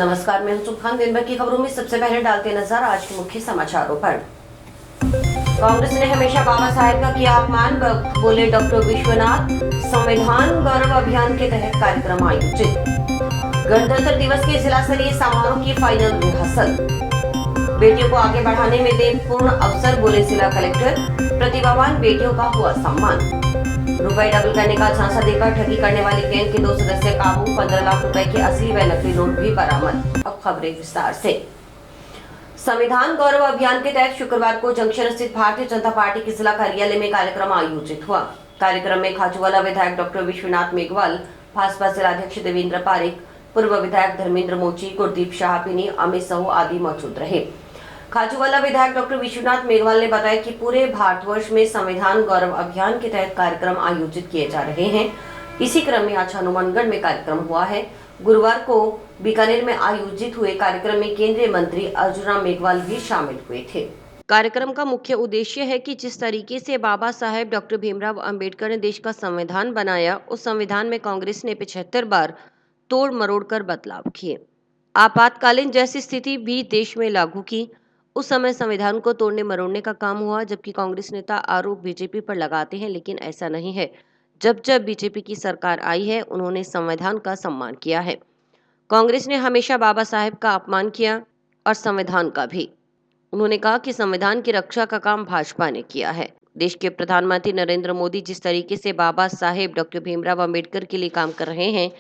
नमस्कार, मैं हूं सुखान। दिन भर की खबरों में सबसे पहले डालते नजर आज के मुख्य समाचारों पर। कांग्रेस ने हमेशा बाबा साहेब का किया अपमान, बोले डॉक्टर विश्वनाथ। संविधान गौरव अभियान के तहत कार्यक्रम आयोजित। गणतंत्र दिवस के जिला स्तरीय समारोह की फाइनल रिहर्सल। बेटियों को आगे बढ़ाने में दे पूर्ण अवसर, बोले जिला कलेक्टर। प्रतिभावान बेटियों का हुआ सम्मान। रुपए डबल करने का झांसा देकर ठगी करने वाली गैंग के 2 सदस्य काबू। 15 लाख रुपए के असली व नकली नोट भी बरामद। अब खबरें विस्तार से। संविधान गौरव अभियान के तहत शुक्रवार को जंक्शन स्थित भारतीय जनता पार्टी के जिला कार्यालय में कार्यक्रम आयोजित हुआ। कार्यक्रम में खाजूवाला विधायक डॉक्टर विश्वनाथ मेघवाल, भाजपा जिलाध्यक्ष देवेंद्र पारेख, पूर्व विधायक धर्मेंद्र मोची, गुरदीप शाहपिनी, अमित साहू आदि मौजूद रहे। खाजूवाला विधायक डॉक्टर विश्वनाथ मेघवाल ने बताया कि पूरे भारतवर्ष में संविधान गौरव अभियान के तहत कार्यक्रम आयोजित किए जा रहे हैं। इसी क्रम में आज हनुमानगढ़ में कार्यक्रम हुआ है। गुरुवार को बीकानेर में आयोजित हुए कार्यक्रम में केंद्रीय मंत्री अर्जुन राम मेघवाल भी शामिल हुए थे। कार्यक्रम का मुख्य उद्देश्य है कि जिस तरीके से बाबा साहेब डॉक्टर भीमराव अंबेडकर ने देश का संविधान बनाया, उस संविधान में कांग्रेस ने 75 बार तोड़ मरोड़ कर बदलाव किए। आपातकालीन जैसी स्थिति भी देश में लागू की। उस समय संविधान को तोड़ने मरोड़ने का काम हुआ, जबकि कांग्रेस नेता आरोप बीजेपी पर लगाते हैं, लेकिन ऐसा नहीं है। जब जब बीजेपी की सरकार आई है, उन्होंने संविधान का सम्मान किया है। कांग्रेस ने हमेशा बाबा साहेब का अपमान किया और संविधान का भी। उन्होंने कहा कि संविधान की रक्षा का काम भाजपा ने किया है। देश के प्रधानमंत्री नरेंद्र मोदी जिस तरीके से बाबा साहेब डॉक्टर भीमराव अंबेडकर के लिए काम कर रहे हैं,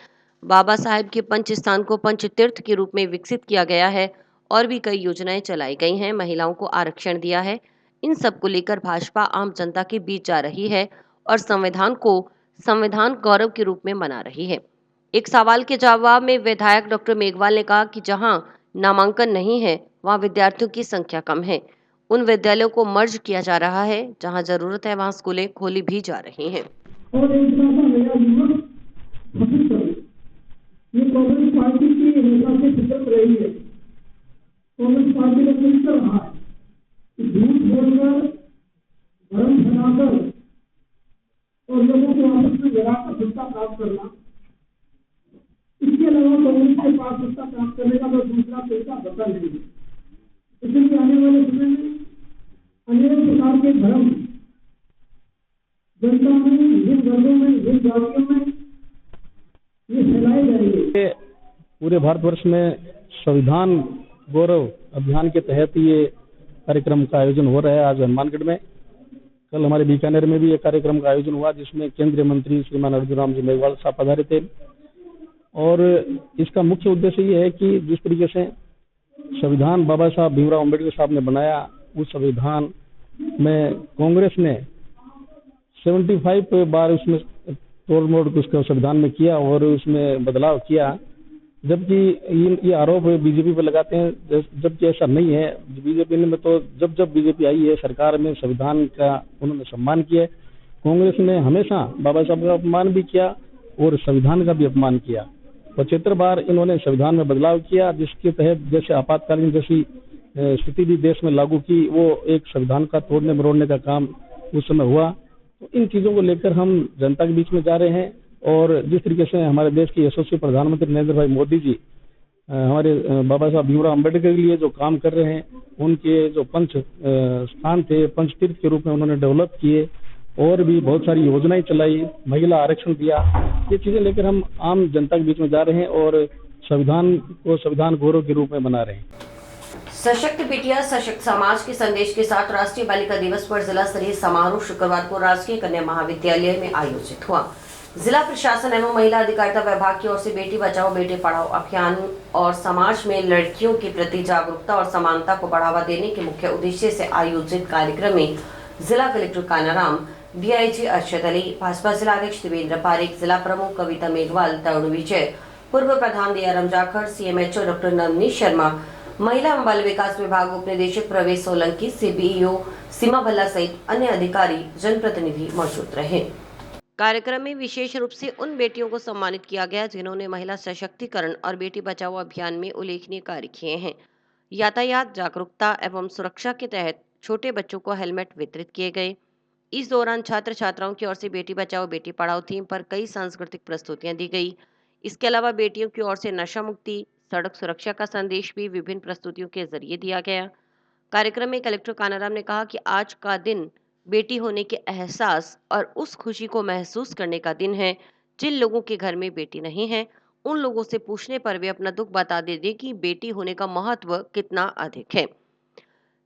बाबा साहेब के पंच स्थान को पंच तीर्थ के रूप में विकसित किया गया है और भी कई योजनाएं चलाई गई हैं, महिलाओं को आरक्षण दिया है। इन सब को लेकर भाजपा आम जनता के बीच जा रही है और संविधान को संविधान गौरव के रूप में मना रही है। एक सवाल के जवाब में विधायक डॉक्टर मेघवाल ने कहा कि जहां नामांकन नहीं है, वहां विद्यार्थियों की संख्या कम है। उन विद्यालयों को मर्ज किया जा रहा है। जहां जरूरत है वहां स्कूलें खोली भी जा रही हैं। और एक नया युवक ये कांग्रेस पार्टी की हमेशा से फितरत रही है। कांग्रेस पार्टी को मिल कर रहा है कि झूठ बोलकर, भ्रम फैलाकर और लोगों को आपस में लड़ाकर सत्ता प्राप्त करना, इसके अलावा कांग्रेस के पास सत्ता प्राप्त करने का कोई दूसरा तरीका बता नहीं है। इसलिए आने वाले समय में अनेक प्रकार के भ्रम जनता में, विभिन्न वर्गों में, विभिन्न जातियों में ये फैलाए जाएंगे। पूरे भारतवर्ष में संविधान गौरव अभियान के तहत ये कार्यक्रम का आयोजन हो रहा है। आज हनुमानगढ़ में, कल हमारे बीकानेर में भी एक कार्यक्रम का आयोजन हुआ, जिसमें केंद्रीय मंत्री श्रीमान अर्जुन राम जी मेघवाल साहब पधारे थे। और इसका मुख्य उद्देश्य ये है कि जिस तरीके से संविधान बाबा साहब भीमराव अम्बेडकर साहब ने बनाया, उस संविधान में कांग्रेस ने 75 बार उसमें तोड़ मोड़ उसका संविधान में किया और उसमें बदलाव किया, जबकि ये आरोप बीजेपी पर लगाते हैं, जबकि ऐसा नहीं है। बीजेपी ने तो जब जब बीजेपी आई है सरकार में, संविधान का उन्होंने सम्मान किया। कांग्रेस ने हमेशा बाबा साहब का अपमान भी किया और संविधान का भी अपमान किया। 75 बार इन्होंने संविधान में बदलाव किया, जिसके तहत जैसे आपातकालीन जैसी स्थिति भी देश में लागू की, वो एक संविधान का तोड़ने मरोड़ने का काम उस समय हुआ। तो इन चीजों को लेकर हम जनता के बीच में जा रहे हैं। और जिस तरीके से हमारे देश के यशस्वी प्रधानमंत्री नरेंद्र भाई मोदी जी हमारे बाबा साहब भीमराव अम्बेडकर के लिए जो काम कर रहे हैं, उनके जो पंच स्थान थे, पंच तीर्थ के रूप में उन्होंने डेवलप किए और भी बहुत सारी योजनाएं चलाई, महिला आरक्षण दिया, ये चीजें लेकर हम आम जनता के बीच में जा रहे हैं और संविधान को संविधान गौरव के रूप में बना रहे हैं। सशक्त बेटियां सशक्त समाज के संदेश के साथ राष्ट्रीय बालिका दिवस पर जिला स्तरीय समारोह शुक्रवार को राजकीय कन्या महाविद्यालय में आयोजित हुआ। जिला प्रशासन एवं महिला अधिकारिता विभाग की ओर से बेटी बचाओ बेटी पढ़ाओ अभियान और समाज में लड़कियों के प्रति जागरूकता और समानता को बढ़ावा देने के मुख्य उद्देश्य से आयोजित कार्यक्रम में जिला कलेक्टर कानाराम, डीआईजी अरशद अली, भाजपा जिलाध्यक्ष देवेंद्र पारेख, जिला प्रमुख कविता मेघवाल, तरुण विजय, पूर्व प्रधान दयाराम जाखड़, सीएमएचओ डॉक्टर नवनीत शर्मा, महिला एवं बाल विकास विभाग उप निदेशक प्रवेश सोलंकी, सीबीईओ सीमा भल्ला सहित अन्य अधिकारी जनप्रतिनिधि मौजूद रहे। कार्यक्रम में विशेष रूप से उन बेटियों को सम्मानित किया गया जिन्होंने महिला सशक्तिकरण और बेटी बचाओ अभियान में उल्लेखनीय कार्य किए हैं। यातायात जागरूकता एवं सुरक्षा के तहत छोटे बच्चों को हेलमेट वितरित किए गए। इस दौरान छात्र छात्राओं की ओर से बेटी बचाओ बेटी पढ़ाओ थीम पर कई सांस्कृतिक प्रस्तुतियां दी गई। इसके अलावा बेटियों की ओर से नशा मुक्ति, सड़क सुरक्षा का संदेश भी विभिन्न प्रस्तुतियों के जरिए दिया गया। कार्यक्रम में कलेक्टर कानाराम ने कहा कि आज का दिन बेटी होने के एहसास और उस खुशी को महसूस करने का दिन है। जिन लोगों के घर में बेटी नहीं है, उन लोगों से पूछने पर वे अपना दुख बता देते कि बेटी होने का महत्व कितना अधिक है।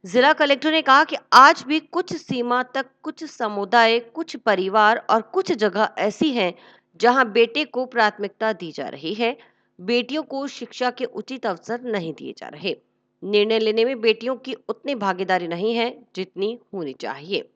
जिला कलेक्टर ने कहा कि आज भी कुछ सीमा तक कुछ समुदाय, कुछ परिवार और कुछ जगह ऐसी हैं जहां बेटे को प्राथमिकता दी जा रही है। बेटियों को शिक्षा के उचित अवसर नहीं दिए जा रहे। निर्णय लेने में बेटियों की उतनी भागीदारी नहीं है जितनी होनी चाहिए।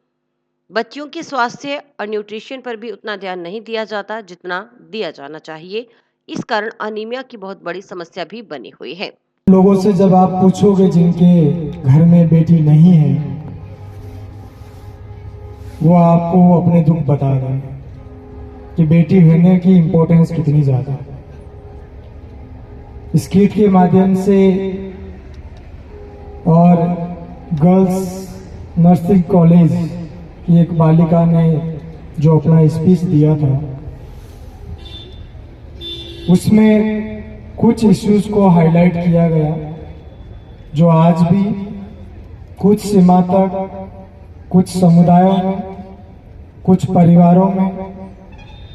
बच्चियों के स्वास्थ्य और न्यूट्रिशन पर भी उतना ध्यान नहीं दिया जाता जितना दिया जाना चाहिए। इस कारण अनीमिया की बहुत बड़ी समस्या भी बनी हुई है। लोगों से जब आप पूछोगे जिनके घर में बेटी नहीं है, वो आपको अपने दुख बता देंगे कि बेटी होने की इम्पोर्टेंस कितनी ज्यादा है। इस गीत के माध्यम से और गर्ल्स नर्सिंग कॉलेज की एक बालिका ने जो अपना स्पीच दिया था, उसमें कुछ इश्यूज को हाईलाइट किया गया जो आज भी कुछ सीमा तक, कुछ समुदायों में, कुछ परिवारों में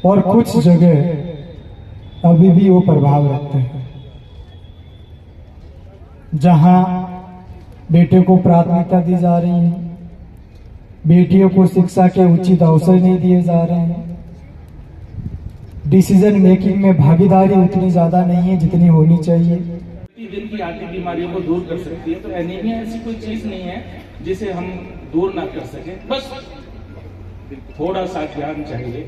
और कुछ जगह अभी भी वो प्रभाव रखते हैं। जहां बेटे को प्राथमिकता दी जा रही है, बेटियों को शिक्षा के उचित अवसर नहीं दिए जा रहे हैं, डिसीजन मेकिंग में भागीदारी उतनी ज्यादा नहीं है जितनी होनी चाहिए। दिन की आती बीमारियों को दूर कर सकती है, तो एनीमिया ऐसी कोई चीज नहीं है जिसे हम दूर ना कर सके। बस थोड़ा सा ज्ञान चाहिए,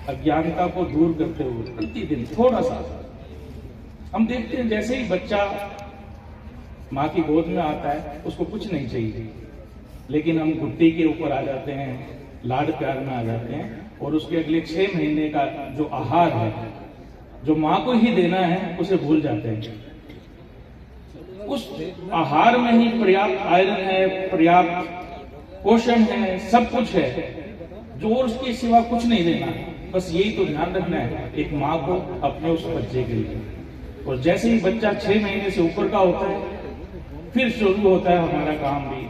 अज्ञानता को दूर करते हुए प्रतिदिन थोड़ा सा। हम देखते हैं जैसे ही बच्चा माँ की गोद में आता है उसको कुछ नहीं चाहिए, लेकिन हम घुट्टी के ऊपर आ जाते हैं, लाड प्यार में आ जाते हैं और उसके अगले 6 महीने का जो आहार है, जो माँ को ही देना है, उसे भूल जाते हैं। उस आहार में ही पर्याप्त आयरन है, पर्याप्त पोषण है, सब कुछ है, जो उसके सिवा कुछ नहीं देना है। बस यही तो ध्यान रखना है एक माँ को अपने उस बच्चे के लिए। और जैसे ही बच्चा 6 महीने से ऊपर का होता है, फिर शुरू होता है हमारा काम भी,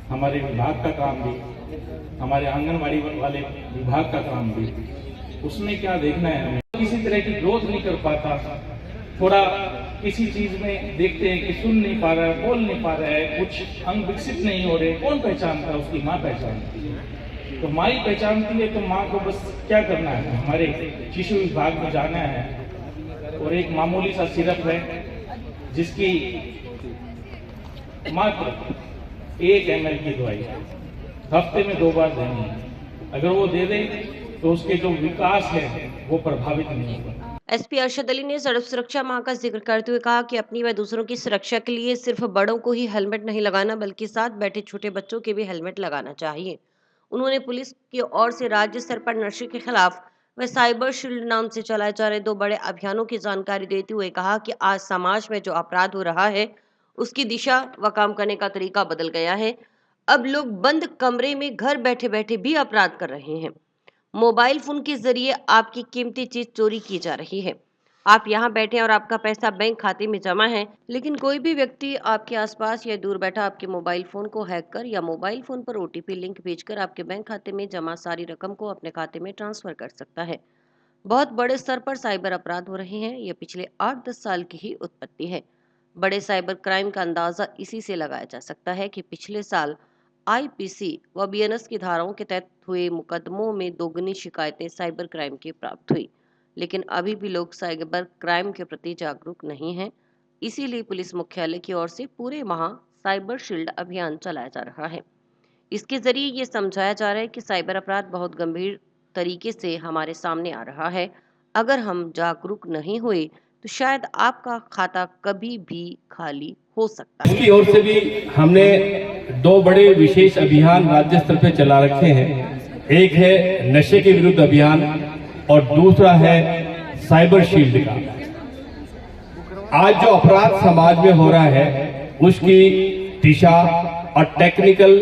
हमारे विभाग का काम भी, हमारे आंगनबाड़ी वाले विभाग का काम भी। उसमें क्या देखना है, हमें किसी तरह की ग्रोथ नहीं कर पाता, थोड़ा किसी चीज में देखते हैं कि सुन नहीं पा रहा है, बोल नहीं पा रहा है, कुछ अंग विकसित नहीं हो रहे, कौन पहचानता है? उसकी माँ पहचानती है। तो माँ ही पहचानती है, तो माँ को बस क्या करना है, हमारे शिशु विभाग में जाना है और एक मामूली सा सिरप है जिसकी मात्र 1 ml की दवाई हफ्ते में 2 बार देनी है। अगर वो दे दे तो उसके जो विकास है वो प्रभावित नहीं होगा। एसपी अरशद अली ने सड़क सुरक्षा माह का जिक्र करते हुए कहा कि अपनी व दूसरों की सुरक्षा के लिए सिर्फ बड़ों को ही हेलमेट नहीं लगाना बल्कि साथ बैठे छोटे बच्चों के भी हेलमेट लगाना चाहिए। उन्होंने पुलिस की ओर से राज्य स्तर पर नशे के खिलाफ व साइबर शील्ड नाम से चलाए जा रहे 2 बड़े अभियानों की जानकारी देते हुए कहा कि आज समाज में जो अपराध हो रहा है उसकी दिशा व काम करने का तरीका बदल गया है। अब लोग बंद कमरे में घर बैठे बैठे भी अपराध कर रहे हैं। मोबाइल फोन के जरिए आपकी कीमती चीज चोरी की जा रही है। आप यहाँ बैठे और आपका पैसा बैंक खाते में जमा है, लेकिन कोई भी व्यक्ति आपके आसपास या दूर बैठा आपके मोबाइल फोन को हैक कर या मोबाइल फोन पर OTP लिंक भेजकर आपके बैंक खाते में जमा सारी रकम को अपने खाते में ट्रांसफर कर सकता है। बहुत बड़े स्तर पर साइबर अपराध हो रहे हैं। ये पिछले 8-10 साल की ही उत्पत्ति है। बड़े साइबर क्राइम का अंदाजा इसी से लगाया जा सकता है कि पिछले साल IPC व BNS की धाराओं के तहत हुए मुकदमों में दोगुनी शिकायतें साइबर क्राइम की प्राप्त हुई, लेकिन अभी भी लोग साइबर क्राइम के प्रति जागरूक नहीं हैं। इसीलिए पुलिस मुख्यालय की ओर से पूरे माह साइबर शील्ड अभियान चलाया जा रहा है। इसके जरिए ये समझाया जा रहा है कि साइबर अपराध बहुत गंभीर तरीके से हमारे सामने आ रहा है। अगर हम जागरूक नहीं हुए तो शायद आपका खाता कभी भी खाली हो सकता है। इसकी ओर से भी हमने 2 बड़े विशेष अभियान राज्य स्तर पे चला रखे हैं। एक है नशे के विरुद्ध अभियान और दूसरा है साइबर शील्ड का। आज जो अपराध समाज में हो रहा है उसकी दिशा और टेक्निकल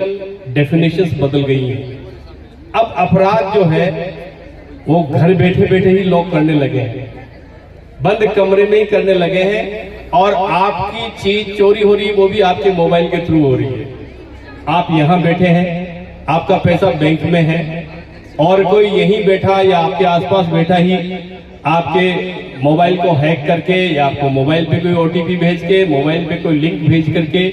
डेफिनेशंस बदल गई हैं। अब अपराध जो है वो घर बैठे बैठे ही लोग करने लगे हैं, बंद कमरे में ही करने लगे हैं और आपकी चीज चोरी हो रही है, वो भी आपके मोबाइल के थ्रू हो रही है। आप यहाँ बैठे हैं, आपका पैसा बैंक में है, और कोई यहीं बैठा या आपके आसपास बैठा ही आपके मोबाइल को हैक करके या आपको मोबाइल पे कोई ओटीपी भेज के, मोबाइल पे कोई लिंक भेज करके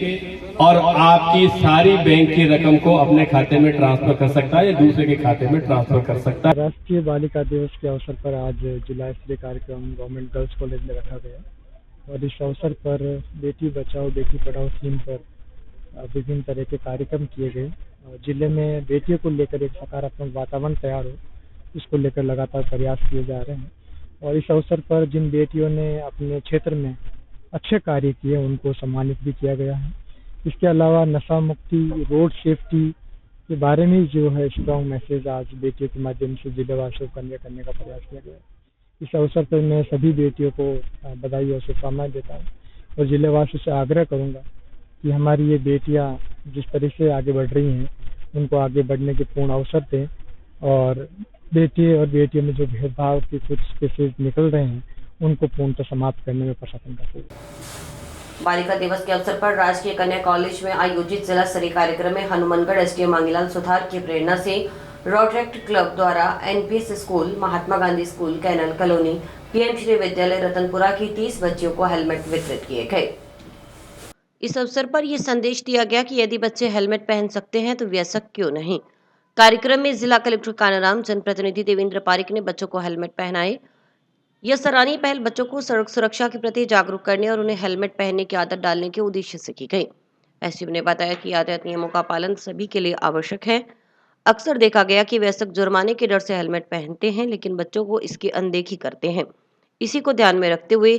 और आपकी सारी बैंक की रकम को अपने खाते में ट्रांसफर कर सकता है या दूसरे के खाते में ट्रांसफर कर सकता है। राष्ट्रीय बालिका दिवस के अवसर पर आज जिला स्तरीय कार्यक्रम गवर्नमेंट गर्ल्स कॉलेज में रखा गया और इस अवसर पर बेटी बचाओ बेटी पढ़ाओ थीम पर विभिन्न तरह के कार्यक्रम किए गए। जिले में बेटियों को लेकर एक सकारात्मक वातावरण तैयार हो, इसको लेकर लगातार प्रयास किए जा रहे हैं और इस अवसर पर जिन बेटियों ने अपने क्षेत्र में अच्छे कार्य किए उनको सम्मानित भी किया गया है। इसके अलावा नशा मुक्ति, रोड सेफ्टी के बारे में जो है स्ट्रॉन्ग मैसेज आज बेटियों के माध्यम से जिलेवासियों को कन्वे करने का प्रयास किया गया। इस अवसर पर मैं सभी बेटियों को बधाई और शुभकामनाएं देता हूँ और जिलेवासियों से आग्रह करूँगा कि हमारी ये बेटियाँ जिस तरह से आगे बढ़ रही हैं उनको आगे बढ़ने के पूर्ण अवसर दें और बेटे और बेटियों में जो भेदभाव के कुछ केसेस निकल रहे हैं उनको पूर्णतः समाप्त करने में प्रशासन का सहयोग। बालिका दिवस के अवसर पर राजकीय कन्या कॉलेज में आयोजित जिला स्तरीय कार्यक्रम में हनुमानगढ़ एसडीएम मांगीलाल सुथार की प्रेरणा से रोटरेक्ट क्लब द्वारा NPS school, Mahatma Gandhi school, canal colony, PM Shri विद्यालय रतनपुरा की 30 बच्चियों को हेलमेट वितरित किए गए। इस अवसर पर यह संदेश दिया गया कि यदि बच्चे हेलमेट पहन सकते हैं तो वयस्क क्यों नहीं। कार्यक्रम में जिला कलेक्टर कानाराम, जनप्रतिनिधि देवेंद्र पारिक ने बच्चों को हेलमेट पहनाए। यह सराहनीय पहल बच्चों को सड़क सुरक्षा के प्रति जागरूक करने और उन्हें हेलमेट पहनने की आदत डालने के उद्देश्य से की गई। एसडीएम ने बताया कि यातायात नियमों का पालन सभी के लिए आवश्यक है। अक्सर देखा गया कि वयस्क जुर्माने के डर से हेलमेट पहनते हैं लेकिन बच्चों को इसकी अनदेखी करते हैं। इसी को ध्यान में रखते हुए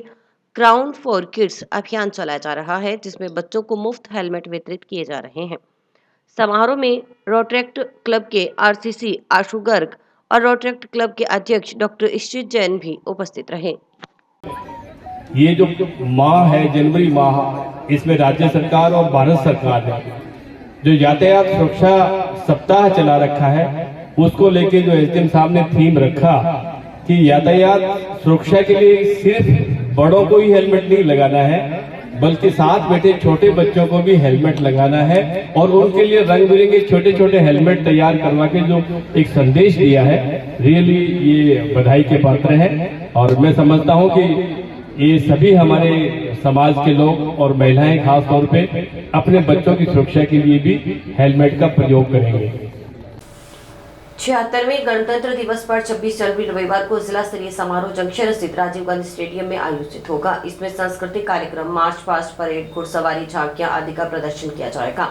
क्राउन फॉर किड्स अभियान चलाया जा रहा है जिसमें बच्चों को मुफ्त हेलमेट वितरित किए जा रहे हैं। समारोह में रोटरेक्ट क्लब के आरसीसी आशु गर्ग और रोटरेक्ट क्लब के अध्यक्ष डॉक्टर इशित जैन भी उपस्थित रहे। ये जो माह है, जनवरी माह, इसमें राज्य सरकार और भारत सरकार ने जो यातायात सुरक्षा सप्ताह चला रखा है उसको लेके जो एसडीएम साहब ने थीम रखा कि यातायात सुरक्षा के लिए सिर्फ बड़ों को ही हेलमेट नहीं लगाना है बल्कि साथ बैठे छोटे बच्चों को भी हेलमेट लगाना है और उनके लिए रंग बिरंगे छोटे छोटे हेलमेट तैयार करवा के जो एक संदेश दिया है, रियली ये बधाई के पात्र है। और मैं समझता हूं कि ये सभी हमारे समाज के लोग और महिलाएं खास तौर पे अपने बच्चों की सुरक्षा के लिए भी हेलमेट का प्रयोग करेंगे। 76वें गणतंत्र दिवस पर 26 जनवरी रविवार को जिला स्तरीय समारोह जंक्शन स्थित राजीव गांधी स्टेडियम में आयोजित होगा। इसमें सांस्कृतिक कार्यक्रम, मार्च पास्ट, परेड, घुड़सवारी, झांकियां आदि का प्रदर्शन किया जाएगा।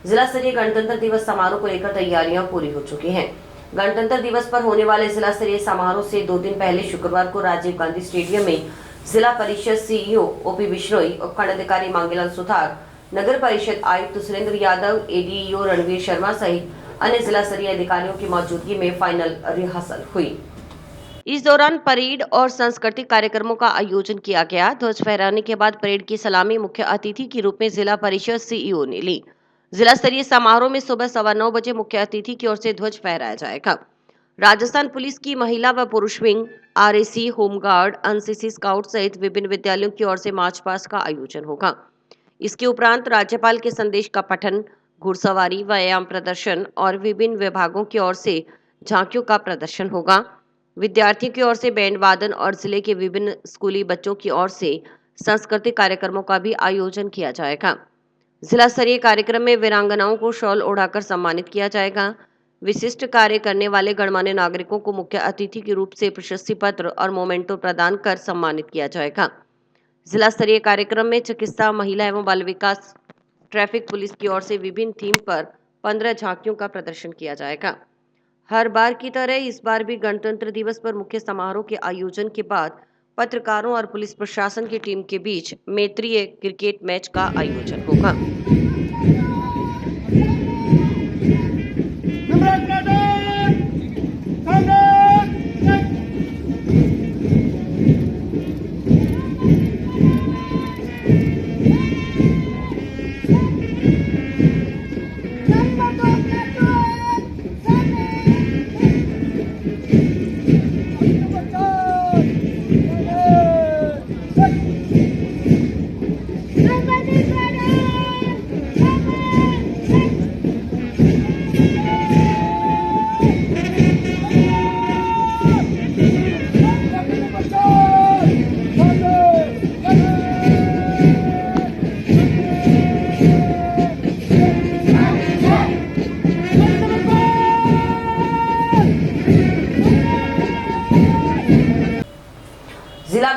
जिला स्तरीय गणतंत्र दिवस समारोह को लेकर तैयारियां पूरी हो चुकी हैं। गणतंत्र दिवस पर होने वाले जिला स्तरीय समारोह से 2 दिन पहले शुक्रवार को राजीव गांधी स्टेडियम में जिला परिषद सीईओ ओपी बिश्नोई, उपखंड अधिकारी मांगीलाल सुथार, नगर परिषद आयुक्त सुरेंद्र यादव, एडीईओ रणवीर शर्मा सहित अन्य जिला स्तरीय अधिकारियों की मौजूदगी में फाइनल रिहर्सल हुई। इस दौरान परेड और सांस्कृतिक कार्यक्रमों का आयोजन किया गया। ध्वज फहराने के बाद परेड की सलामी मुख्य अतिथि के रूप में जिला परिषद सीईओ ने ली। जिला स्तरीय समारोह में सुबह 9:15 बजे मुख्य अतिथि की ओर से ध्वज फहराया जाएगा। राजस्थान पुलिस की महिला व पुरुष wing, RAC, home guard, NCC, scout सहित विभिन्न विद्यालयों की ओर से मार्च पास्ट का आयोजन होगा। इसके उपरांत राज्यपाल के संदेश का पठन, घुड़सवारी, व्यायाम प्रदर्शन और विभिन्न विभागों की ओर से झांकियों का प्रदर्शन होगा। विद्यार्थियों की ओर से बैंड वादन और जिले के विभिन्न स्कूली बच्चों की ओर से सांस्कृतिक कार्यक्रमों का भी आयोजन किया जाएगा। जिला स्तरीय कार्यक्रम में वीरांगनाओं को शॉल ओढ़ाकर सम्मानित किया जाएगा। विशिष्ट कार्य करने वाले गणमान्य नागरिकों को मुख्य अतिथि के रूप से प्रशस्ति पत्र और मोमेंटो प्रदान कर सम्मानित किया जाएगा। जिला स्तरीय कार्यक्रम में चिकित्सा, महिला एवं बाल विकास, ट्रैफिक पुलिस की ओर से विभिन्न थीम पर 15 झांकियों का प्रदर्शन किया जाएगा। हर बार की तरह इस बार भी गणतंत्र दिवस पर मुख्य समारोह के आयोजन के बाद पत्रकारों और पुलिस प्रशासन की टीम के बीच मैत्रीय क्रिकेट मैच का आयोजन होगा।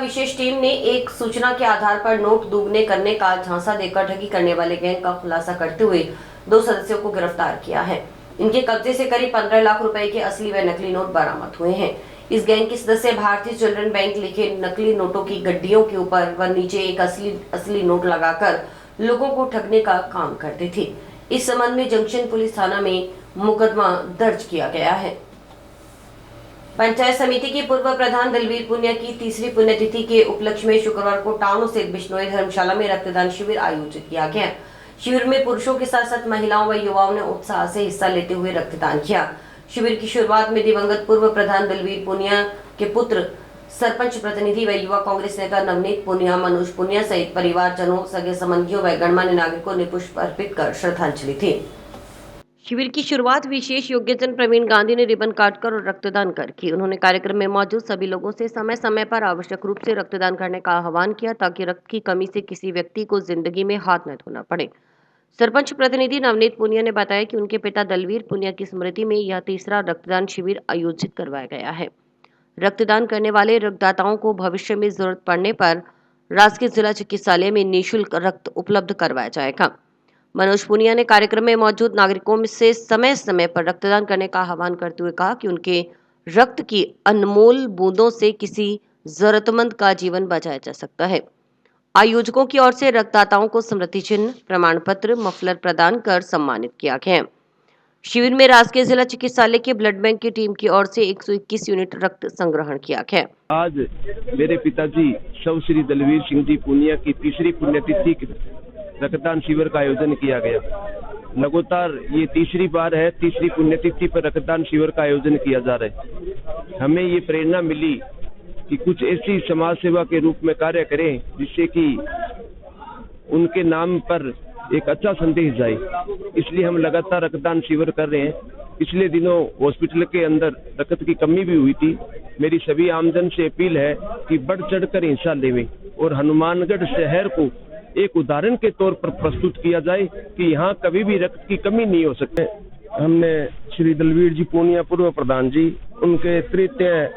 विशेष टीम ने एक सूचना के आधार पर नोट दुगने करने का झांसा देकर ठगी करने वाले गैंग का खुलासा करते हुए 2 सदस्यों को गिरफ्तार किया है। इनके कब्जे से करीब 15 लाख रुपए के असली व नकली नोट बरामद हुए हैं। इस गैंग के सदस्य भारतीय चिल्ड्रन बैंक लिखे नकली नोटों की गड्डियों के ऊपर व नीचे एक असली नोट लगाकर लोगों को ठगने का काम करते थे। इस संबंध में जंक्शन पुलिस थाना में मुकदमा दर्ज किया गया है। पंचायत समिति की पूर्व प्रधान दलवीर पुनिया की तीसरी पुण्यतिथि के उपलक्ष्य में शुक्रवार को टाउन स्थित बिश्नोई धर्मशाला में रक्तदान शिविर आयोजित किया गया। शिविर में पुरुषों के साथ साथ महिलाओं व युवाओं ने उत्साह से हिस्सा लेते हुए रक्तदान किया। शिविर की शुरुआत में दिवंगत पूर्व प्रधान दलवीर पुनिया के पुत्र, सरपंच प्रतिनिधि व युवा कांग्रेस नेता नवनीत पुनिया, मनोज पुनिया सहित परिवारजनों, सगे संबंधियों व गणमान्य नागरिकों ने पुष्प अर्पित कर श्रद्धांजलि दी। शिविर की शुरुआत विशेष योग्यजन प्रवीण गांधी ने रिबन काटकर और रक्तदान कर की। उन्होंने कार्यक्रम में मौजूद सभी लोगों से समय समय पर आवश्यक रूप से रक्तदान करने का आह्वान किया ताकि रक्त की कमी से किसी व्यक्ति को जिंदगी में हाथ न धोना पड़े। सरपंच प्रतिनिधि नवनीत पुनिया ने बताया कि उनके पिता दलवीर पुनिया की स्मृति में यह तीसरा रक्तदान शिविर आयोजित करवाया गया है। रक्तदान करने वाले रक्तदाताओं को भविष्य में जरूरत पड़ने पर राजकीय जिला चिकित्सालय में निःशुल्क रक्त उपलब्ध करवाया जाएगा। मनोज पुनिया ने कार्यक्रम में मौजूद नागरिकों से समय समय पर रक्तदान करने का आह्वान करते हुए कहा कि उनके रक्त की अनमोल बूंदों से किसी जरूरतमंद का जीवन बचाया जा सकता है। आयोजकों की ओर से रक्तदाताओं को स्मृति चिन्ह, प्रमाण पत्र, मफलर प्रदान कर सम्मानित किया गया। शिविर में राजकीय जिला चिकित्सालय के ब्लड बैंक की टीम की ओर से 121 यूनिट रक्त संग्रहण किया गया। आज मेरे पिताजी शव श्री दलवीर सिंह जी पुनिया की तीसरी पुण्यतिथि रक्तदान शिविर का आयोजन किया गया। लगातार ये तीसरी बार है, तीसरी पुण्यतिथि पर रक्तदान शिविर का आयोजन किया जा रहा है। हमें ये प्रेरणा मिली कि कुछ ऐसी समाज सेवा के रूप में कार्य करें जिससे कि उनके नाम पर एक अच्छा संदेश जाए। इसलिए हम लगातार रक्तदान शिविर कर रहे हैं। पिछले दिनों हॉस्पिटल के अंदर रक्त की कमी भी हुई थी। मेरी सभी आमजन से अपील है कि बढ़ चढ़कर हिस्सा लेवें और हनुमानगढ़ शहर को एक उदाहरण के तौर पर प्रस्तुत किया जाए कि यहाँ कभी भी रक्त की कमी नहीं हो सकती। हमने श्री दलवीर जी पुनिया पूर्व प्रधान जी उनके तृतीय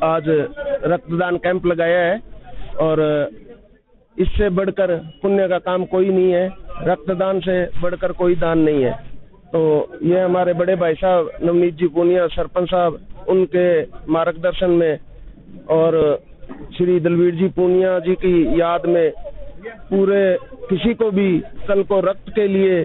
आज रक्तदान कैंप लगाया है और इससे बढ़कर पुण्य का काम कोई नहीं है। रक्तदान से बढ़कर कोई दान नहीं है। तो ये हमारे बड़े भाई साहब नवनीत जी पुनिया सरपंच साहब, उनके मार्गदर्शन में और श्री दलवीर जी पुनिया जी की याद में पूरे किसी को भी कल को रक्त के लिए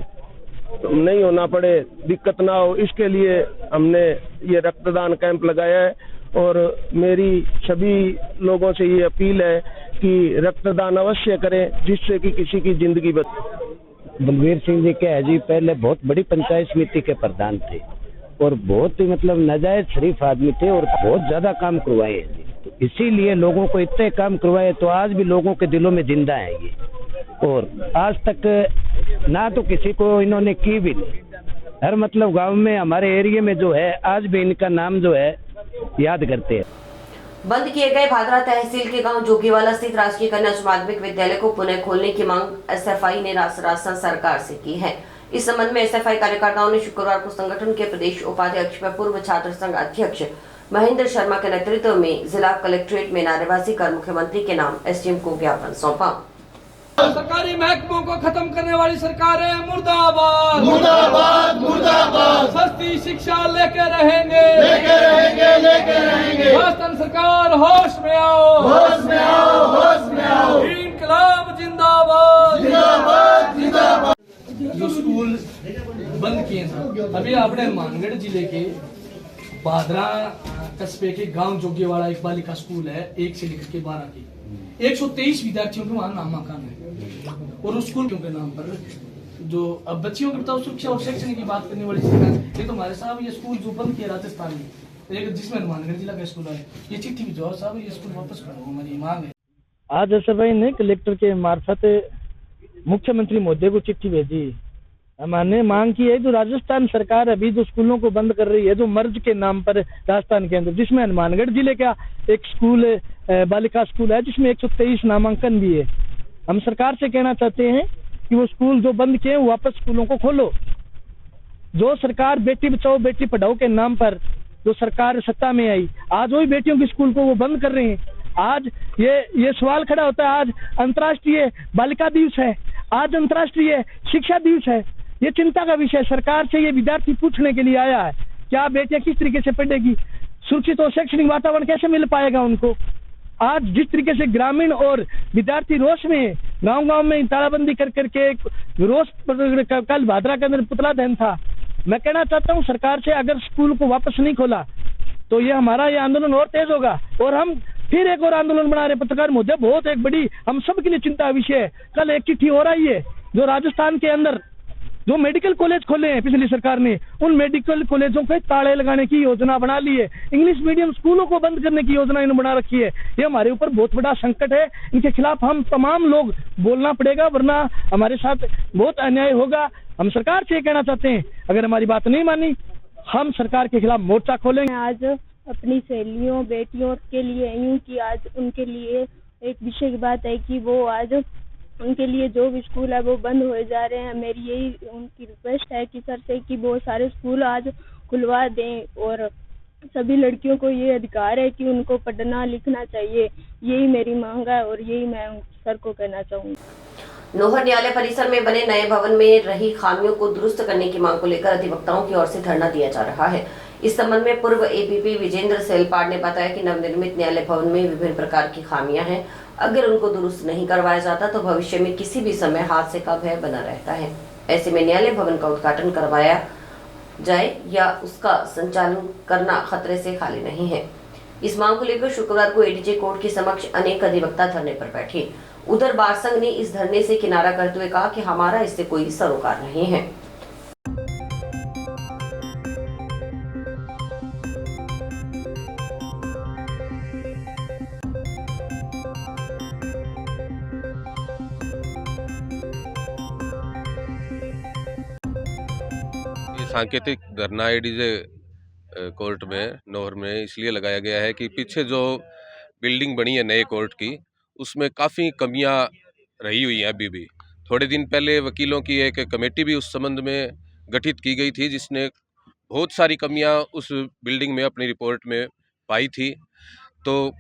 नहीं होना पड़े, दिक्कत ना हो, इसके लिए हमने ये रक्तदान कैंप लगाया है। और मेरी सभी लोगों से ये अपील है कि रक्तदान अवश्य करें जिससे कि किसी की जिंदगी बचे। दलवीर सिंह जी के जी पहले बहुत बड़ी पंचायत समिति के प्रधान थे और बहुत ही नाजायज शरीफ आदमी थे और बहुत ज्यादा काम करवाए हैं जी। तो इसीलिए लोगों को इतने काम करवाए तो आज भी लोगों के दिलों में जिंदा है ये। और आज तक ना तो किसी को इन्होंने की भी नहीं। हर गांव में हमारे एरिया में जो है आज भी इनका नाम जो है याद करते हैं। बंद किए गए भादरा तहसील के गांव जोगीवाला स्थित राजकीय कन्या उच्च माध्यमिक विद्यालय को पुनः खोलने की मांग एसएफआई ने राजस्थान सरकार से की है। इस संबंध में एसएफआई कार्यकर्ताओं ने शुक्रवार को संगठन के प्रदेश उपाध्यक्ष व पूर्व छात्र संघ अध्यक्ष महेंद्र शर्मा के नेतृत्व में जिला कलेक्ट्रेट में नारेबाजी कर मुख्यमंत्री के नाम एसडीएम को ज्ञापन सौंपा। सरकारी महकमों को खत्म करने वाली सरकार है मुर्दाबाद, मुर्दाबाद, मुर्दाबाद। सस्ती शिक्षा लेके रहेंगे, लेके रहेंगे, लेके रहेंगे। राजस्थान सरकार होश में आओ, होश में आओ, होश में आओ। इनकलाब जिंदाबाद, जिंदाबाद, जिंदाबाद। जो स्कूल बंद किए थे अभी अपने हनुमानगढ़ जिले के भादरा कस्बे के गांव जोगीवाड़ा एक बालिका स्कूल है 1 से लेकर के 12 की 123 विद्यार्थियों के वहां नामांकन है और उस स्कूल के नाम पर जो अब बच्चियों की बताओ शिक्षा और शैक्षणिक की बात करने वाली सरकार ये तो हमारे साहब ये स्कूल जो बंद किया राजस्थान में एक जिसमें हनुमानगढ़ जिला का स्कूल है ये चिट्ठी भी जो साहब ये स्कूल वापस करो हमारी मांग है। आज एसएफआई ने कलेक्टर के मार्फत मुख्यमंत्री महोदय को चिट्ठी भेजी। हमने मांग की है जो राजस्थान सरकार अभी जो स्कूलों को बंद कर रही है जो मर्ज के नाम पर राजस्थान के अंदर जिसमें हनुमानगढ़ जिले का एक स्कूल बालिका स्कूल है जिसमें 123 नामांकन भी है। हम सरकार से कहना चाहते हैं कि वो स्कूल जो बंद किए वापस स्कूलों को खोलो। जो सरकार बेटी बचाओ बेटी पढ़ाओ के नाम पर जो सरकार सत्ता में आई आज वही बेटियों के स्कूल को वो बंद कर रहे हैं। आज ये सवाल खड़ा होता है, आज अंतर्राष्ट्रीय बालिका दिवस है, आज अंतर्राष्ट्रीय शिक्षा दिवस है। ये चिंता का विषय सरकार से ये विद्यार्थी पूछने के लिए आया है, क्या बेटियां किस तरीके से पढ़ेगी, सुरक्षित और शैक्षणिक वातावरण कैसे मिल पाएगा उनको। आज जिस तरीके से ग्रामीण और विद्यार्थी रोष में गांव-गांव में तालाबंदी कर करके रोष, कल भादरा के अंदर पुतला दहन था। मैं कहना चाहता हूं सरकार से, अगर स्कूल को वापस नहीं खोला तो ये हमारा ये आंदोलन और तेज होगा और हम फिर एक और आंदोलन बना रहे। पत्रकार महोदय, बहुत एक बड़ी हम सब के लिए चिंता विषय है। कल एक चिट्ठी हो रही है जो राजस्थान के अंदर जो मेडिकल कॉलेज खोले हैं पिछली सरकार ने, उन मेडिकल कॉलेजों पे ताले लगाने की योजना बना ली है। इंग्लिश मीडियम स्कूलों को बंद करने की योजना इन्होंने बना रखी है। ये हमारे ऊपर बहुत बड़ा संकट है, इनके खिलाफ हम तमाम लोग बोलना पड़ेगा, वरना हमारे साथ बहुत अन्याय होगा। हम सरकार से ये कहना चाहते हैं, अगर हमारी बात नहीं मानी हम सरकार के खिलाफ मोर्चा खोलेंगे। आज अपनी सहेलियों बेटियों के लिए आई हूँ कि आज उनके लिए एक विषय की बात है कि वो आज उनके लिए जो भी स्कूल है वो बंद हो जा रहे हैं। मेरी यही उनकी रिक्वेस्ट है कि सर से कि वो सारे स्कूल आज खुलवा दें और सभी लड़कियों को ये अधिकार है कि उनको पढ़ना लिखना चाहिए। यही मेरी मांग है और यही मैं सर को कहना चाहूँगी। नोहर न्यायालय परिसर में बने नए भवन में रही खामियों को दुरुस्त करने की मांग को लेकर अधिवक्ताओं की ओर से धरना दिया जा रहा है। इस संबंध में पूर्व एपीपी विजेंद्र सेलपाड़ ने बताया कि नवनिर्मित न्यायालय भवन में विभिन्न प्रकार की खामियां हैं। अगर उनको दुरुस्त नहीं करवाया जाता तो भविष्य में किसी भी समय हादसे का भय बना रहता है। ऐसे में न्यायालय भवन का उद्घाटन करवाया जाए या उसका संचालन करना खतरे से खाली नहीं है। इस मांग को लेकर शुक्रवार को एडीजे कोर्ट के समक्ष अनेक अधिवक्ता धरने पर बैठे। उधर बार संघ ने इस धरने से किनारा करते हुए कहा कि हमारा इससे कोई सरोकार नहीं है। सांकेतिक धरना एडीजे कोर्ट में नोहर में इसलिए लगाया गया है कि पीछे जो बिल्डिंग बनी है नए कोर्ट की, उसमें काफ़ी कमियां रही हुई हैं अभी भी। थोड़े दिन पहले वकीलों की एक कमेटी भी उस संबंध में गठित की गई थी, जिसने बहुत सारी कमियां उस बिल्डिंग में अपनी रिपोर्ट में पाई थी, तो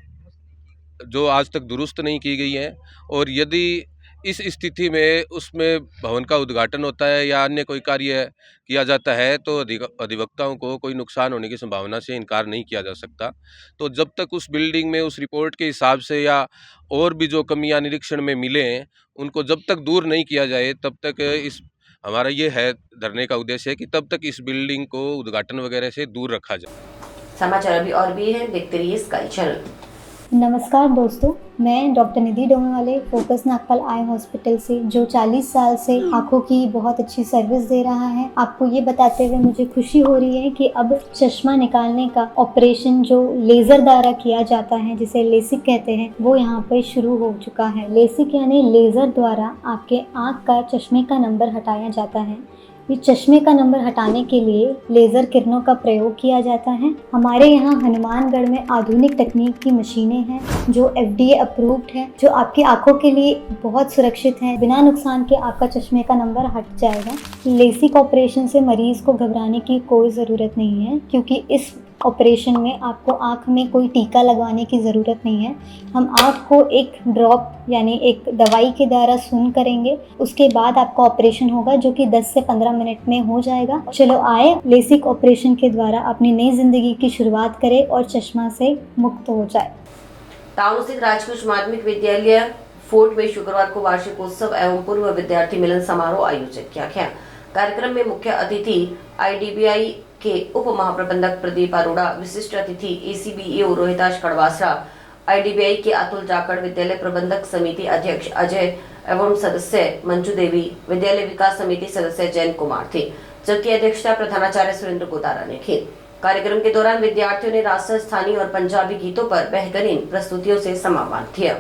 जो आज तक दुरुस्त नहीं की गई हैं। और यदि इस स्थिति में उसमें भवन का उद्घाटन होता है या अन्य कोई कार्य किया जाता है तो अधिवक्ताओं को कोई नुकसान होने की संभावना से इनकार नहीं किया जा सकता। तो जब तक उस बिल्डिंग में उस रिपोर्ट के हिसाब से या और भी जो कमियां निरीक्षण में मिले हैं उनको जब तक दूर नहीं किया जाए तब तक हमारा ये है धरने का उद्देश्य है कि तब तक इस बिल्डिंग को उद्घाटन वगैरह से दूर रखा जाए। समाचार अभी और भी है, देखते रहिए स्काई चैनल। नमस्कार दोस्तों, मैं डॉक्टर निधि डोमेवाले फोकस नागपाल आई हॉस्पिटल से, जो 40 साल से आंखों की बहुत अच्छी सर्विस दे रहा है। आपको ये बताते हुए मुझे खुशी हो रही है कि अब चश्मा निकालने का ऑपरेशन जो लेजर द्वारा किया जाता है, जिसे लेसिक कहते हैं, वो यहाँ पे शुरू हो चुका है। लेसिक यानी लेजर द्वारा आपके आँख का चश्मे का नंबर हटाया जाता है। ये चश्मे का नंबर हटाने के लिए लेज़र किरणों का प्रयोग किया जाता है। हमारे यहाँ हनुमानगढ़ में आधुनिक तकनीक की मशीनें हैं जो FDA अप्रूव्ड है, जो आपकी आंखों के लिए बहुत सुरक्षित है। बिना नुकसान के आपका चश्मे का नंबर हट जाएगा। लेसिक ऑपरेशन से मरीज़ को घबराने की कोई ज़रूरत नहीं है, क्योंकि इस ऑपरेशन में आपको आँख में कोई टीका लगवाने की ज़रूरत नहीं है। हम आँख को एक ड्रॉप यानी एक दवाई के द्वारा सून करेंगे, उसके बाद आपका ऑपरेशन होगा जो कि 10 से 15 मिनट में हो जाएगा। चलो आए लेसिक ऑपरेशन के द्वारा अपनी नई जिंदगी की शुरुआत करें और चश्मा से मुक्त हो जाए। टाउन स्थित राजकुश माध्यमिक विद्यालय फोर्ट में शुक्रवार को वार्षिकोत्सव एवं पूर्व विद्यार्थी मिलन समारोह आयोजित किया गया। कार्यक्रम में मुख्य अतिथि IDBI के उप महाप्रबंधक प्रदीप अरोड़ा, विशिष्ट अतिथि ACBEO रोहिताश कड़वासरा, IDBI के अतुल जाखड़, विद्यालय प्रबंधक समिति अध्यक्ष अजय एवं सदस्य मंजू देवी, विद्यालय विकास समिति सदस्य जैन कुमार थे, जबकि अध्यक्षता प्रधानाचार्य सुरेंद्र गोतारा ने की। कार्यक्रम के दौरान विद्यार्थियों ने राजस्थानी और पंजाबी गीतों पर बेहतरीन प्रस्तुतियों से सम्मान किया।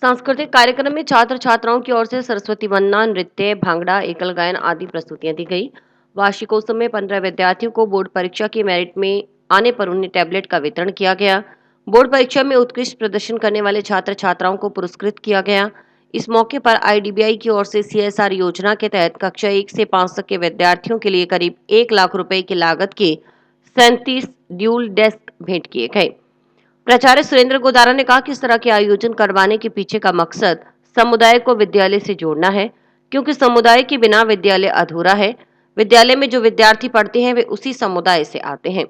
सांस्कृतिक कार्यक्रम में छात्र छात्राओं की ओर से सरस्वती वंदना, नृत्य, भांगड़ा, एकल गायन आदि प्रस्तुतियां दी गई। वार्षिकोत्सव में 15 विद्यार्थियों को बोर्ड परीक्षा की मेरिट में आने पर उन्हें टैबलेट का वितरण किया गया। बोर्ड परीक्षा में उत्कृष्ट प्रदर्शन करने वाले छात्र छात्राओं को पुरस्कृत किया गया। इस मौके पर IDBI की ओर से CSR योजना के तहत कक्षा 1 से 5 तक के विद्यार्थियों के लिए करीब 1 लाख रुपए की लागत के 37 ड्यूल डेस्क भेंट किए गए। प्राचार्य सुरेंद्र गोदारा ने कहा कि इस तरह के आयोजन करवाने के पीछे का मकसद समुदाय को विद्यालय से जोड़ना है, क्योंकि समुदाय के बिना विद्यालय अधूरा है। विद्यालय में जो विद्यार्थी पढ़ते हैं वे उसी समुदाय से आते हैं।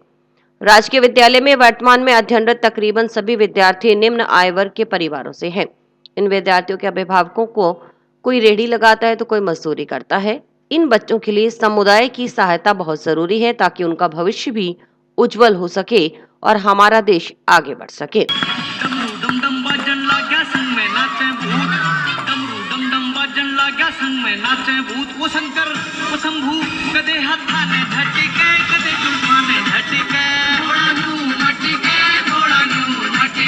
राजकीय विद्यालय में वर्तमान में अध्ययनरत तकरीबन सभी विद्यार्थी निम्न आय वर्ग के परिवारों से हैं। इन विद्यार्थियों के अभिभावकों को कोई रेहड़ी लगाता है तो कोई मजदूरी करता है। इन बच्चों के लिए समुदाय की सहायता बहुत जरूरी है ताकि उनका भविष्य भी उज्जवल हो सके और हमारा देश आगे बढ़ सके। वो शंकर वो शंभू कदे हाथाने झटके कदे जुल्फाने झटके थोड़ा नू मटके थोड़ा नू मटके।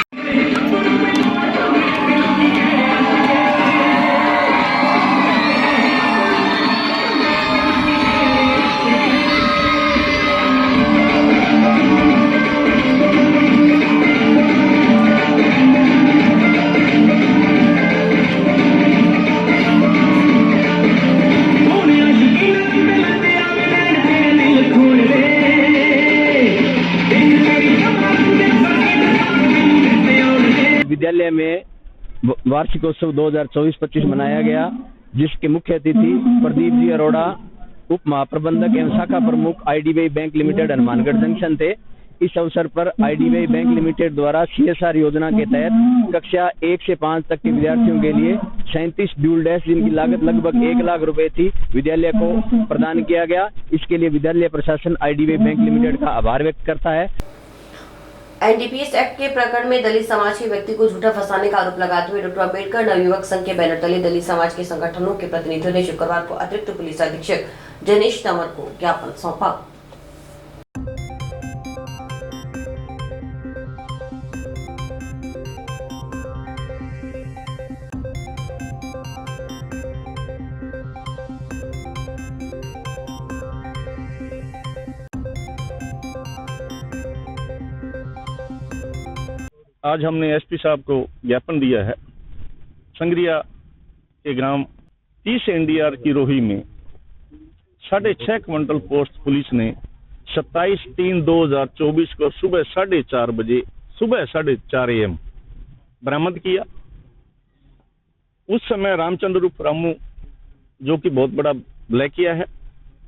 विद्यालय में वार्षिकोत्सव 2024-25 मनाया गया, जिसके मुख्य अतिथि प्रदीप जी अरोड़ा, उप महाप्रबंधक एवं शाखा प्रमुख IDBI bank limited Hanumangarh junction थे। इस अवसर पर IDBI बैंक लिमिटेड द्वारा CSR योजना के तहत कक्षा 1 से 5 तक के विद्यार्थियों के लिए 37 ड्यूल डैश जिनकी लागत लगभग 1 लाख रुपए थी, विद्यालय को प्रदान किया गया। इसके लिए विद्यालय प्रशासन IDBI बैंक लिमिटेड का आभार व्यक्त करता है। NDPS एक्ट के प्रकरण में दलित समाज के व्यक्ति को झूठा फंसाने का आरोप लगाते हुए डॉक्टर अम्बेडकर नवयुवक संघ के बैनर तले दलित समाज के संगठनों के प्रतिनिधियों ने शुक्रवार को अतिरिक्त पुलिस अधीक्षक जनेश तंवर को ज्ञापन सौंपा। आज हमने SP साहब को ज्ञापन दिया है। संग्रिया के ग्राम 30 NDR की रोही में 6.5 क्विंटल पोस्ट पुलिस ने 27/3/2024 को सुबह 4:30 बजे सुबह 4:30 AM बरामद किया। उस समय रामचंद्र उर्फ रामू, जो कि बहुत बड़ा ब्लैकिया है,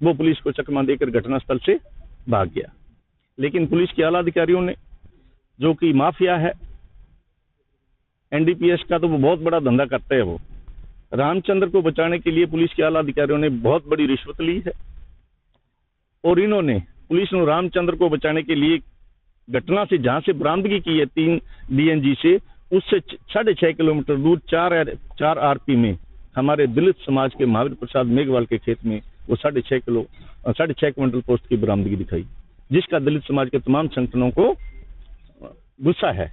वो पुलिस को चकमा देकर घटनास्थल से भाग गया। लेकिन पुलिस के आला अधिकारियों ने, जो कि माफिया है NDPS का, तो वो बहुत बड़ा धंधा करते हैं, वो रामचंद्र को बचाने के लिए पुलिस के आला अधिकारियों ने बहुत बड़ी रिश्वत ली है और इन्होंने पुलिस ने रामचंद्र को बचाने के लिए घटना से जहां से बरामदगी की है 3 DNG से, उससे 6.5 किलोमीटर दूर 4 RP में हमारे दलित समाज के महावीर प्रसाद मेघवाल के खेत में वो 6.5 क्विंटल पोस्ट की बरामदगी दिखाई, जिसका दलित समाज के तमाम संगठनों को गुस्सा है।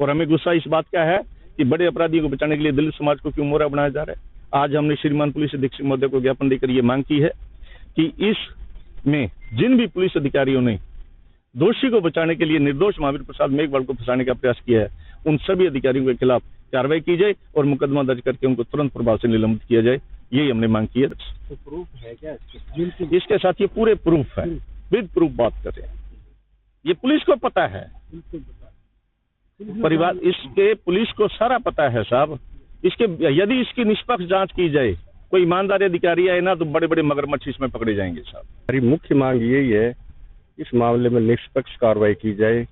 और हमें गुस्सा इस बात का है कि बड़े अपराधियों को बचाने के लिए दलित समाज को क्यों मोहरा बनाया जा रहा है। आज हमने श्रीमान पुलिस अधीक्षक महोदय को ज्ञापन देकर ये मांग की है कि इसमें जिन भी पुलिस अधिकारियों ने दोषी को बचाने के लिए निर्दोष महावीर प्रसाद मेघवाल को फंसाने का प्रयास किया है, उन सभी अधिकारियों के खिलाफ कार्रवाई की जाए और मुकदमा दर्ज करके उनको तुरंत प्रभाव से निलंबित किया जाए। यही हमने मांग की है। तो प्रूफ है क्या इसके साथ? ये पूरे प्रूफ है, विद प्रूफ बात कर रहे हैं। ये पुलिस को पता है, परिवार इसके पुलिस को सारा पता है साहब। इसके यदि इसकी निष्पक्ष जांच की जाए, कोई ईमानदार अधिकारी आए ना, तो बड़े बड़े मगरमच्छ इसमें पकड़े जाएंगे साहब। हमारी मुख्य मांग यही है, इस मामले में निष्पक्ष कार्रवाई की जाए,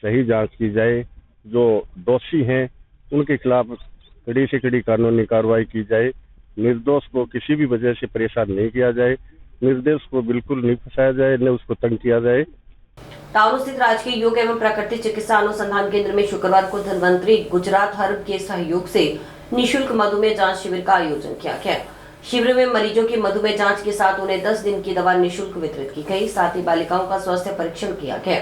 सही जांच की जाए, जो दोषी हैं उनके खिलाफ कड़ी से कड़ी कानूनी कार्रवाई की जाए, निर्दोष को किसी भी वजह से परेशान नहीं किया जाए, निर्दोष को बिल्कुल नहीं फंसाया जाए, न उसको तंग किया जाए। टाउन स्थित राजकीय योग एवं प्राकृतिक चिकित्सा अनुसंधान केंद्र में शुक्रवार को धनवंतरी गुजरात हर्ब के सहयोग से निःशुल्क मधुमेह जांच शिविर का आयोजन किया गया। शिविर में मरीजों की मधुमेह जांच के साथ उन्हें 10 दिन की दवा निःशुल्क वितरित की गई। साथ ही बालिकाओं का स्वास्थ्य परीक्षण किया गया।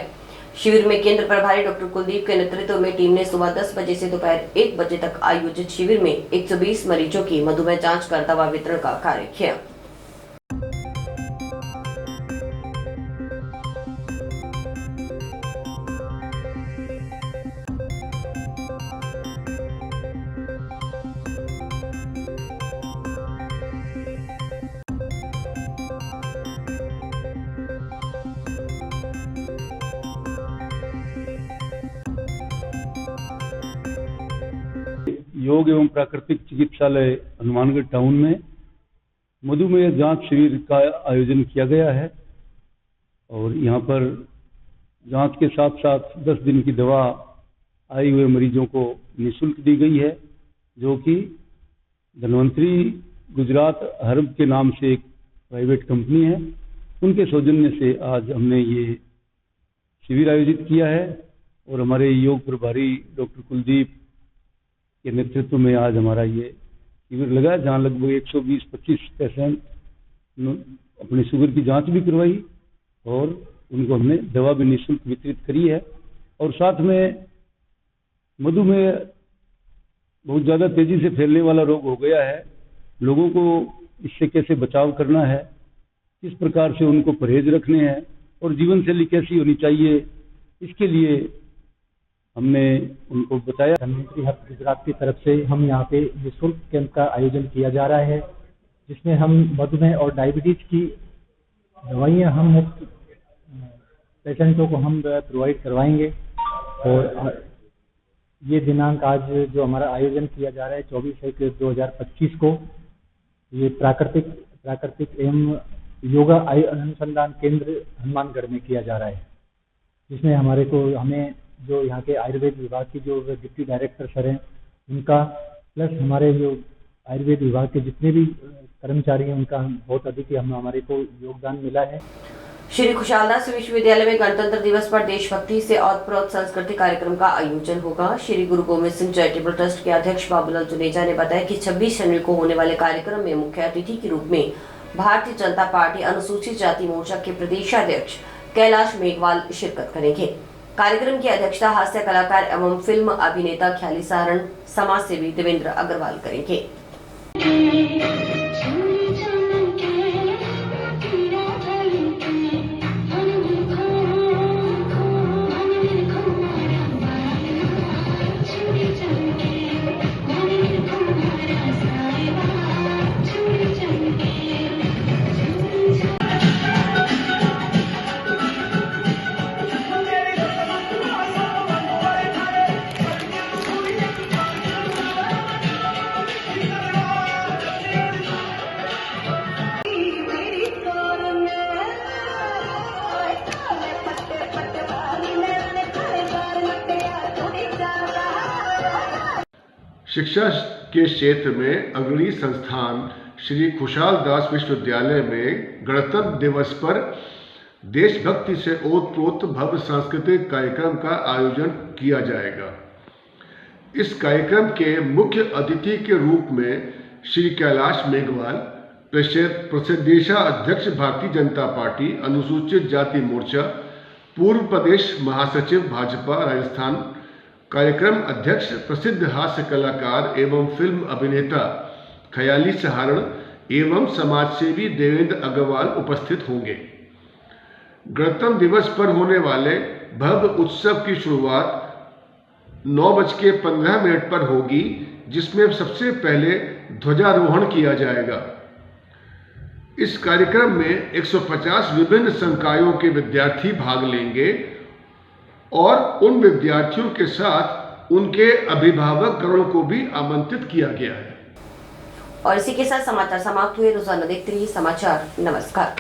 शिविर में केंद्र प्रभारी डॉक्टर कुलदीप के नेतृत्व में टीम ने सुबह 10 बजे से दोपहर 1 बजे तक आयोजित शिविर में 120 मरीजों की मधुमेह जाँच कर दवा वितरण का कार्य किया। योग एवं प्राकृतिक चिकित्सालय हनुमानगढ़ टाउन में मधुमेह जांच शिविर का आयोजन किया गया है और यहाँ पर जांच के साथ साथ 10 दिन की दवा आए हुए मरीजों को निःशुल्क दी गई है, जो कि धन्वंतरी गुजरात हर्ब के नाम से एक प्राइवेट कंपनी है, उनके सौजन्य से आज हमने ये शिविर आयोजित किया है और हमारे योग प्रभारी डॉक्टर कुलदीप के नेतृत्व में आज हमारा ये शिविर लगा, जहाँ लगभग 120-25 पेशेंट अपनी शुगर की जांच भी करवाई और उनको हमने दवा भी निःशुल्क वितरित करी है। और साथ में मधुमेह बहुत ज़्यादा तेजी से फैलने वाला रोग हो गया है, लोगों को इससे कैसे बचाव करना है, किस प्रकार से उनको परहेज रखने हैं और जीवन शैली कैसी होनी चाहिए, इसके लिए हमने उनको बताया। धन्वंतरी हर्ब गुजरात की तरफ से हम यहाँ पे निःशुल्क कैंप का आयोजन किया जा रहा है, जिसमें हम मधुमेह और डायबिटीज की दवाइयाँ हम मुफ्त पेशेंटों को हम प्रोवाइड करवाएंगे। और ये दिनांक आज जो हमारा आयोजन किया जा रहा है 24/1/2025 को, ये प्राकृतिक एवं योगा अनुसंधान केंद्र हनुमानगढ़ में किया जा रहा है, जिसमें हमें जो यहाँ के आयुर्वेद विभाग की जो डिप्टी डायरेक्टर सर हैं उनका, प्लस हमारे जो आयुर्वेद विभाग के जितने भी कर्मचारी हैं उनका बहुत अधिक हमारे को योगदान मिला है। श्री खुशालदास विश्वविद्यालय में गणतंत्र दिवस पर देशभक्ति से ओतप्रोत सांस्कृतिक कार्यक्रम का आयोजन होगा। श्री गुरु गोविंद सिंह चैरिटेबल ट्रस्ट के अध्यक्ष बाबूलाल जुनेजा ने बताया कि 26 जनवरी को होने वाले कार्यक्रम में मुख्य अतिथि के रूप में भारतीय जनता पार्टी अनुसूचित जाति मोर्चा के प्रदेशाध्यक्ष कैलाश मेघवाल शिरकत करेंगे। कार्यक्रम की अध्यक्षता हास्य कलाकार एवं फिल्म अभिनेता ख्याली सारण समाज सेवी देवेंद्र अग्रवाल करेंगे। शिक्षा के क्षेत्र में अग्रणी संस्थान श्री खुशालदास विश्वविद्यालय में गणतंत्र दिवस पर देशभक्ति से ओतप्रोत भव्य सांस्कृतिक कार्यक्रम का आयोजन किया जाएगा। इस कार्यक्रम के मुख्य अतिथि के रूप में श्री कैलाश मेघवाल, प्रदेशाध्यक्ष भारतीय जनता पार्टी अनुसूचित जाति मोर्चा, पूर्व प्रदेश महासचिव भाजपा राजस्थान, कार्यक्रम अध्यक्ष प्रसिद्ध हास्य कलाकार एवं फिल्म अभिनेता ख्याली सहारण एवं समाजसेवी देवेंद्र अग्रवाल उपस्थित होंगे। गणतंत्र दिवस पर होने वाले भव्य उत्सव की शुरुआत 9:15 पर होगी, जिसमें सबसे पहले ध्वजारोहण किया जाएगा। इस कार्यक्रम में 150 विभिन्न संकायों के विद्यार्थी भाग लेंगे और उन विद्यार्थियों के साथ उनके अभिभावक गणों को भी आमंत्रित किया गया है। और इसी के साथ समाचार समाप्त हुए। रोजाना देखते रहिए समाचार। नमस्कार।